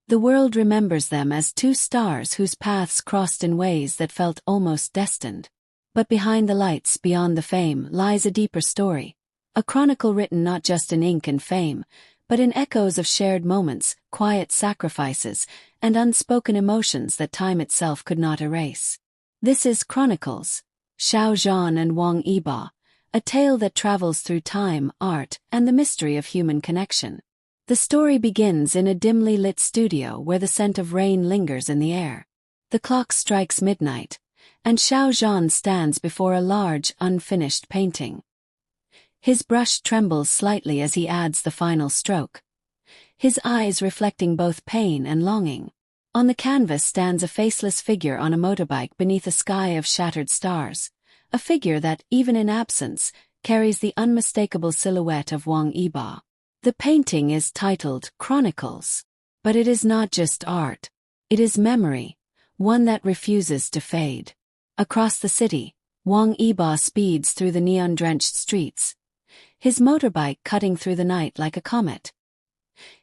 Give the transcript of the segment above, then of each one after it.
The world remembers them as two stars whose paths crossed in ways that felt almost destined. But behind the lights, beyond the fame, lies a deeper story. A chronicle written not just in ink and fame, but in echoes of shared moments, quiet sacrifices, and unspoken emotions that time itself could not erase. This is Chronicles, Xiao Zhan and Wang Yibo, a tale that travels through time, art, and the mystery of human connection. The story begins in a dimly lit studio where the scent of rain lingers in the air. The clock strikes midnight, and Xiao Zhan stands before a large, unfinished painting. His brush trembles slightly as he adds the final stroke, his eyes reflecting both pain and longing. On the canvas stands a faceless figure on a motorbike beneath a sky of shattered stars, a figure that, even in absence, carries the unmistakable silhouette of Wang Yibo. The painting is titled Chronicles. But it is not just art. It is memory, one that refuses to fade. Across the city, Wang Yibo speeds through the neon-drenched streets, his motorbike cutting through the night like a comet.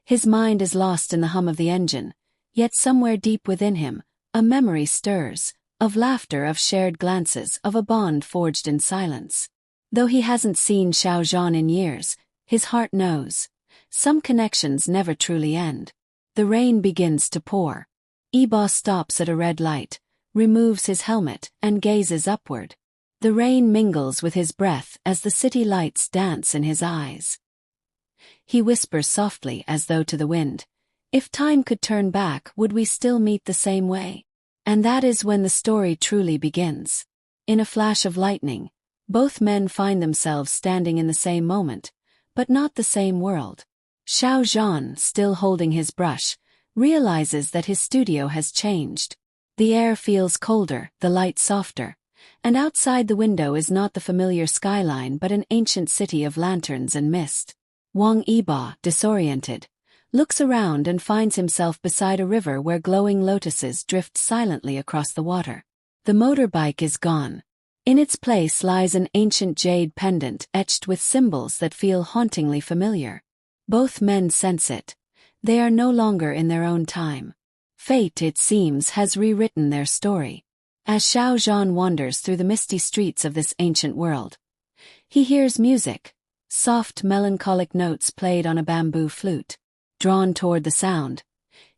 His mind is lost in the hum of the engine, yet somewhere deep within him, a memory stirs, of laughter, of shared glances, of a bond forged in silence. Though he hasn't seen Xiao Zhan in years, his heart knows. Some connections never truly end. The rain begins to pour. Yibo stops at a red light, removes his helmet, and gazes upward. The rain mingles with his breath as the city lights dance in his eyes. He whispers softly as though to the wind, "If time could turn back, would we still meet the same way?" And that is when the story truly begins. In a flash of lightning, both men find themselves standing in the same moment, but not the same world. Xiao Zhan, still holding his brush, realizes that his studio has changed. The air feels colder, the light softer, and outside the window is not the familiar skyline but an ancient city of lanterns and mist. Wang Yibo, disoriented, looks around and finds himself beside a river where glowing lotuses drift silently across the water. The motorbike is gone. In its place lies an ancient jade pendant etched with symbols that feel hauntingly familiar. Both men sense it. They are no longer in their own time. Fate, it seems, has rewritten their story. As Xiao Zhan wanders through the misty streets of this ancient world, he hears music, soft melancholic notes played on a bamboo flute. Drawn toward the sound,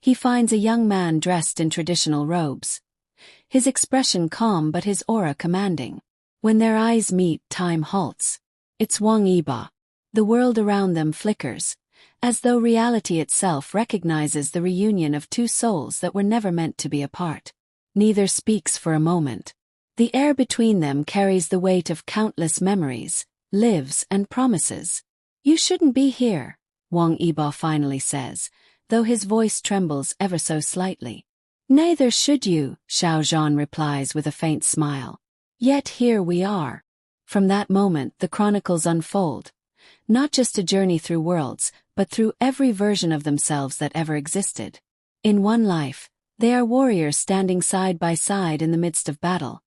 he finds a young man dressed in traditional robes. His expression calm but his aura commanding. When their eyes meet, time halts. It's Wang Yibo. The world around them flickers, as though reality itself recognizes the reunion of two souls that were never meant to be apart. Neither speaks for a moment. The air between them carries the weight of countless memories, lives, and promises. "You shouldn't be here," Wang Yibo finally says, though his voice trembles ever so slightly. "Neither should you," Xiao Zhan replies with a faint smile. "Yet here we are." From that moment the chronicles unfold, not just a journey through worlds, but through every version of themselves that ever existed. In one life, they are warriors standing side by side in the midst of battle,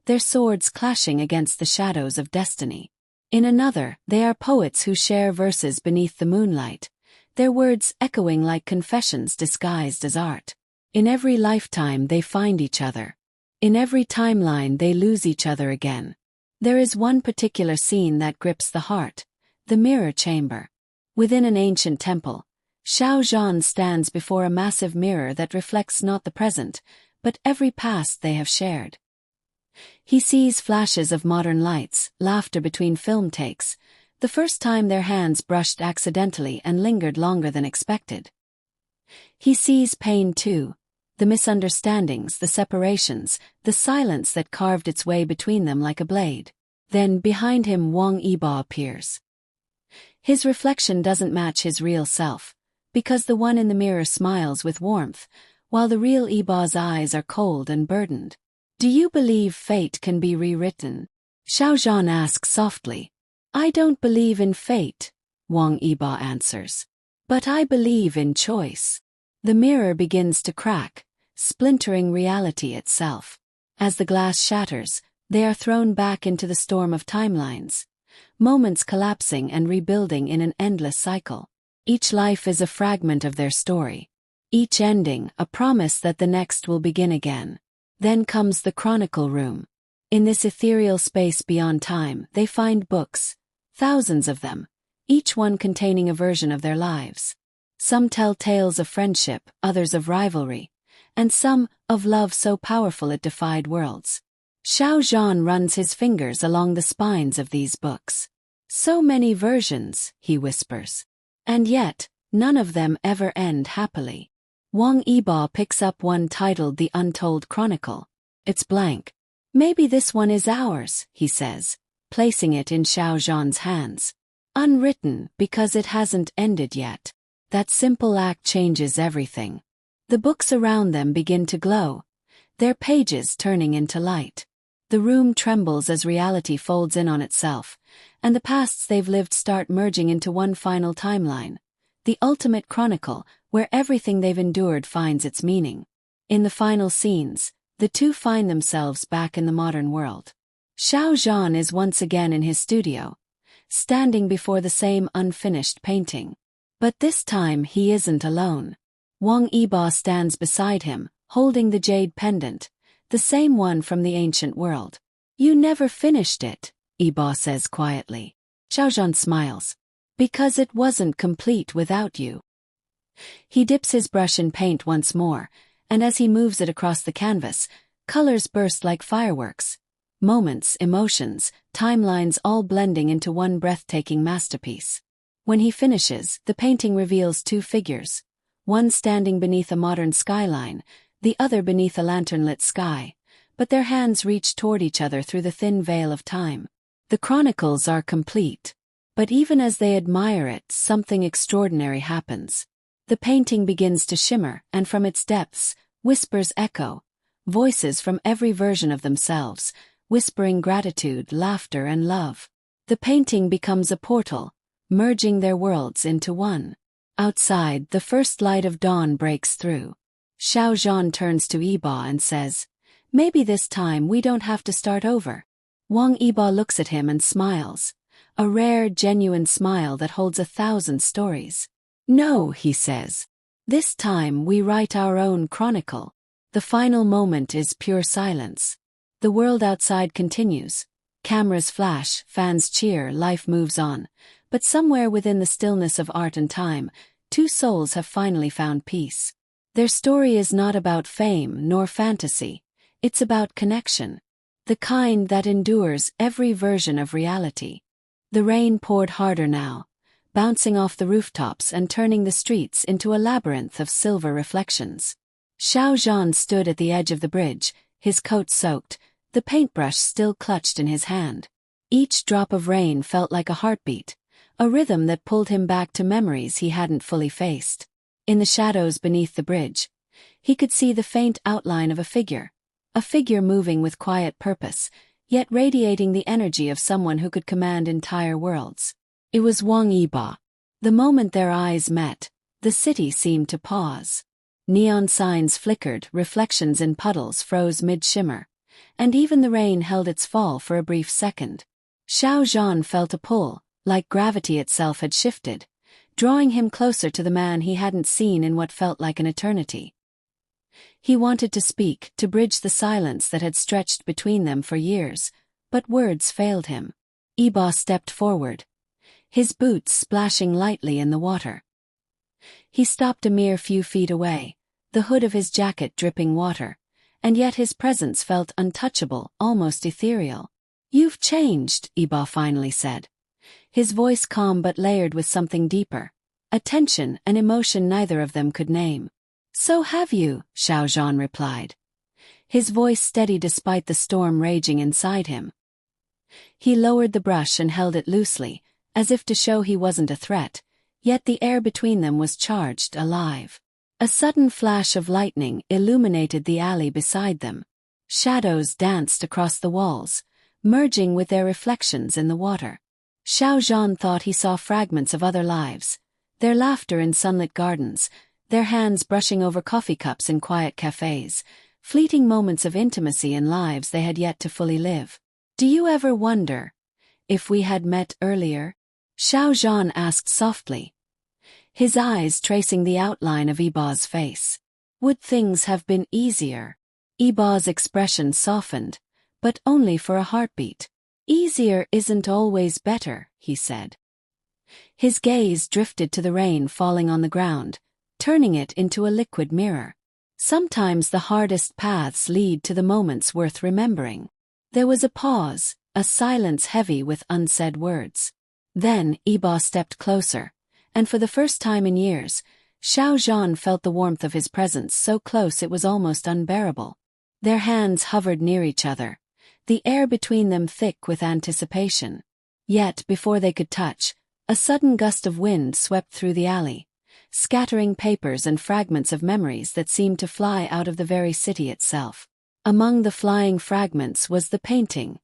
their swords clashing against the shadows of destiny. In another, they are poets who share verses beneath the moonlight, their words echoing like confessions disguised as art. In every lifetime they find each other. In every timeline they lose each other again. There is one particular scene that grips the heart, the mirror chamber. Within an ancient temple, Xiao Zhan stands before a massive mirror that reflects not the present, but every past they have shared. He sees flashes of modern lights, laughter between film takes, the first time their hands brushed accidentally and lingered longer than expected. He sees pain too, the misunderstandings, the separations, the silence that carved its way between them like a blade. Then behind him Wang Yibo appears. His reflection doesn't match his real self, because the one in the mirror smiles with warmth, while the real Yibo's eyes are cold and burdened. "Do you believe fate can be rewritten?" Xiao Zhan asks softly. "I don't believe in fate," Wang Yibo answers. "But I believe in choice." The mirror begins to crack, splintering reality itself. As the glass shatters, they are thrown back into the storm of timelines, moments collapsing and rebuilding in an endless cycle. Each life is a fragment of their story. Each ending a promise that the next will begin again. Then comes the Chronicle room. In this ethereal space beyond time, they find books, thousands of them, each one containing a version of their lives. Some tell tales of friendship, others of rivalry, and some of love so powerful it defied worlds. Xiao Zhan runs his fingers along the spines of these books. So many versions, he whispers. And yet, none of them ever end happily. Wang Yibo picks up one titled The Untold Chronicle. It's blank. Maybe this one is ours, he says, placing it in Xiao Zhan's hands. Unwritten because it hasn't ended yet. That simple act changes everything. The books around them begin to glow, their pages turning into light. The room trembles as reality folds in on itself, and the pasts they've lived start merging into one final timeline. The ultimate chronicle, where everything they've endured finds its meaning. In the final scenes, the two find themselves back in the modern world. Xiao Zhan is once again in his studio, standing before the same unfinished painting. But this time he isn't alone. Wang Yibo stands beside him, holding the jade pendant, the same one from the ancient world. You never finished it, Yibo says quietly. Xiao Zhan smiles. Because it wasn't complete without you. He dips his brush in paint once more, and as he moves it across the canvas, colors burst like fireworks. Moments, emotions, timelines all blending into one breathtaking masterpiece. When he finishes, the painting reveals two figures, one standing beneath a modern skyline, the other beneath a lantern-lit sky, but their hands reach toward each other through the thin veil of time. The chronicles are complete. But even as they admire it, something extraordinary happens. The painting begins to shimmer, and from its depths, whispers echo, voices from every version of themselves, whispering gratitude, laughter, and love. The painting becomes a portal, merging their worlds into one. Outside, the first light of dawn breaks through. Xiao Zhan turns to Yibo and says, "Maybe this time we don't have to start over." Wang Yibo looks at him and smiles. A rare, genuine smile that holds 1,000 stories. "No," he says. "This time we write our own chronicle." The final moment is pure silence. The world outside continues. Cameras flash, fans cheer, life moves on. But somewhere within the stillness of art and time, two souls have finally found peace. Their story is not about fame nor fantasy. It's about connection. The kind that endures every version of reality. The rain poured harder now, bouncing off the rooftops and turning the streets into a labyrinth of silver reflections. Xiao Zhan stood at the edge of the bridge, his coat soaked, the paintbrush still clutched in his hand. Each drop of rain felt like a heartbeat, a rhythm that pulled him back to memories he hadn't fully faced. In the shadows beneath the bridge, he could see the faint outline of a figure moving with quiet purpose, yet radiating the energy of someone who could command entire worlds. It was Wang Yibo. The moment their eyes met, the city seemed to pause. Neon signs flickered, reflections in puddles froze mid-shimmer, and even the rain held its fall for a brief second. Xiao Zhan felt a pull, like gravity itself had shifted, drawing him closer to the man he hadn't seen in what felt like an eternity. He wanted to speak, to bridge the silence that had stretched between them for years, but words failed him. Yibo stepped forward, his boots splashing lightly in the water. He stopped a mere few feet away, the hood of his jacket dripping water, and yet his presence felt untouchable, almost ethereal. "You've changed," Yibo finally said. His voice calm but layered with something deeper, a tension, an emotion neither of them could name. "So have you," Xiao Zhan replied, his voice steady despite the storm raging inside him. He lowered the brush and held it loosely, as if to show he wasn't a threat, yet the air between them was charged, alive. A sudden flash of lightning illuminated the alley beside them. Shadows danced across the walls, merging with their reflections in the water. Xiao Zhan thought he saw fragments of other lives, their laughter in sunlit gardens, their hands brushing over coffee cups in quiet cafes, fleeting moments of intimacy in lives they had yet to fully live. "Do you ever wonder if we had met earlier?" Xiao Zhan asked softly, his eyes tracing the outline of Yibo's face. Would things have been easier? Yibo's expression softened, but only for a heartbeat. Easier isn't always better, he said. His gaze drifted to the rain falling on the ground, turning it into a liquid mirror. Sometimes the hardest paths lead to the moments worth remembering. There was a pause, a silence heavy with unsaid words. Then Yibo stepped closer, and for the first time in years, Xiao Zhan felt the warmth of his presence so close it was almost unbearable. Their hands hovered near each other, the air between them thick with anticipation. Yet before they could touch, a sudden gust of wind swept through the alley, scattering papers and fragments of memories that seemed to fly out of the very city itself. Among the flying fragments was the painting,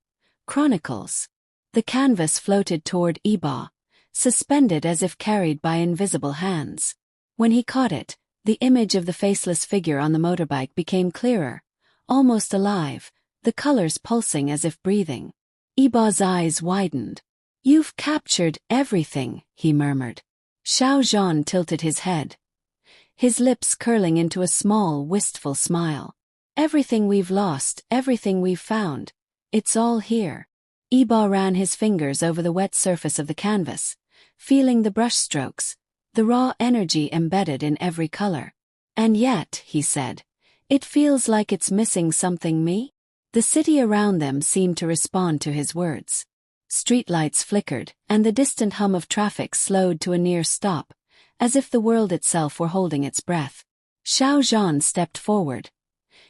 Chronicles. The canvas floated toward Yibo, suspended as if carried by invisible hands. When he caught it, the image of the faceless figure on the motorbike became clearer, almost alive, the colors pulsing as if breathing. Yibo's eyes widened. "You've captured everything," he murmured. Xiao Zhan tilted his head, his lips curling into a small, wistful smile. "Everything we've lost, everything we've found, it's all here." Yibo ran his fingers over the wet surface of the canvas, feeling the brushstrokes, the raw energy embedded in every color. "And yet," he said, "it feels like it's missing something, me?" The city around them seemed to respond to his words. Streetlights flickered, and the distant hum of traffic slowed to a near stop, as if the world itself were holding its breath. Xiao Zhan stepped forward,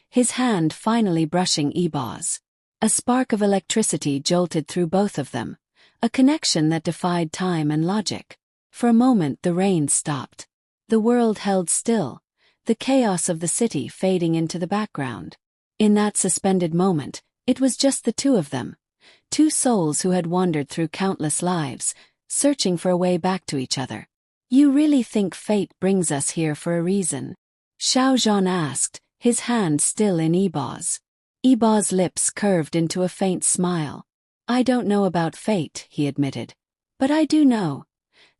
his hand finally brushing Yibo's. A spark of electricity jolted through both of them, a connection that defied time and logic. For a moment the rain stopped. The world held still, the chaos of the city fading into the background. In that suspended moment, it was just the two of them, two souls who had wandered through countless lives, searching for a way back to each other. "You really think fate brings us here for a reason?" Xiao Zhan asked, his hand still in Yibo's. Yibo's lips curved into a faint smile. "I don't know about fate," he admitted. "But I do know.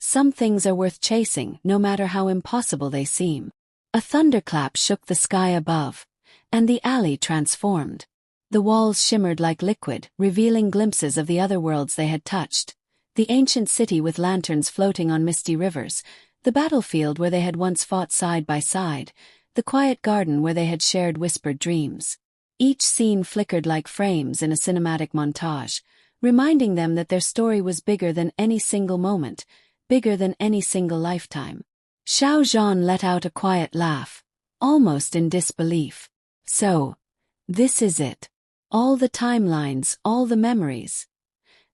Some things are worth chasing, no matter how impossible they seem." A thunderclap shook the sky above, and the alley transformed. The walls shimmered like liquid, revealing glimpses of the other worlds they had touched. The ancient city with lanterns floating on misty rivers, the battlefield where they had once fought side by side, the quiet garden where they had shared whispered dreams. Each scene flickered like frames in a cinematic montage, reminding them that their story was bigger than any single moment, bigger than any single lifetime. Xiao Zhan let out a quiet laugh, almost in disbelief. "So, this is it. All the timelines, all the memories.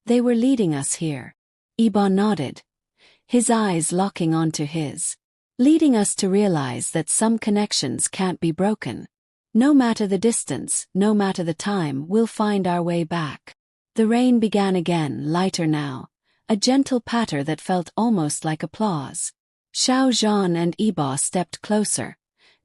They were leading us here." Yibo nodded, his eyes locking onto his. "Leading us to realize that some connections can't be broken. No matter the distance, no matter the time, we'll find our way back." The rain began again, lighter now, a gentle patter that felt almost like applause. Xiao Zhan and Yibo stepped closer,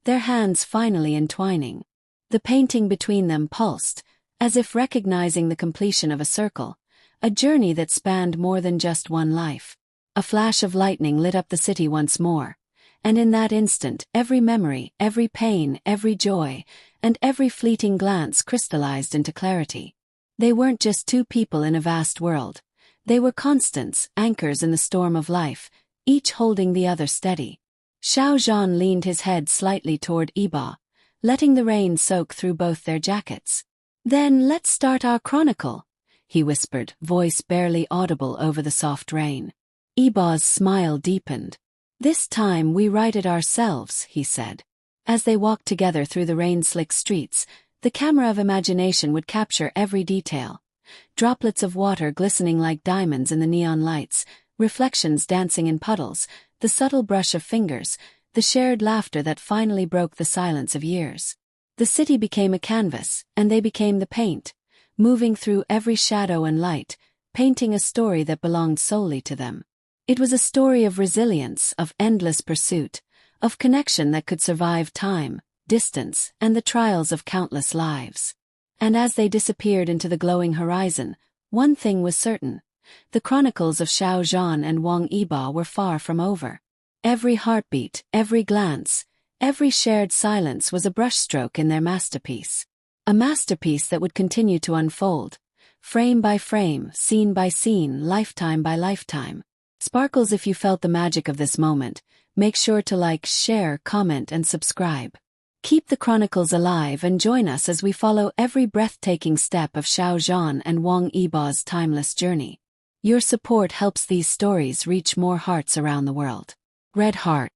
their hands finally entwining. The painting between them pulsed, as if recognizing the completion of a circle, a journey that spanned more than just one life. A flash of lightning lit up the city once more, and in that instant every memory, every pain, every joy, and every fleeting glance crystallized into clarity. They weren't just two people in a vast world. They were constants, anchors in the storm of life, each holding the other steady. Xiao Zhan leaned his head slightly toward Yibo, letting the rain soak through both their jackets. "Then let's start our chronicle," he whispered, voice barely audible over the soft rain. Yibo's smile deepened. "This time we write it ourselves," he said. As they walked together through the rain-slick streets, the camera of imagination would capture every detail. Droplets of water glistening like diamonds in the neon lights, reflections dancing in puddles, the subtle brush of fingers, the shared laughter that finally broke the silence of years. The city became a canvas, and they became the paint, moving through every shadow and light, painting a story that belonged solely to them. It was a story of resilience, of endless pursuit, of connection that could survive time, distance, and the trials of countless lives. And as they disappeared into the glowing horizon, one thing was certain: the chronicles of Xiao Zhan and Wang Yibo were far from over. Every heartbeat, every glance, every shared silence was a brushstroke in their masterpiece. A masterpiece that would continue to unfold, frame by frame, scene by scene, lifetime by lifetime. Sparkles, if you felt the magic of this moment, make sure to like, share, comment, and subscribe. Keep the Chronicles alive and join us as we follow every breathtaking step of Xiao Zhan and Wang Yibo's timeless journey. Your support helps these stories reach more hearts around the world. Red Heart.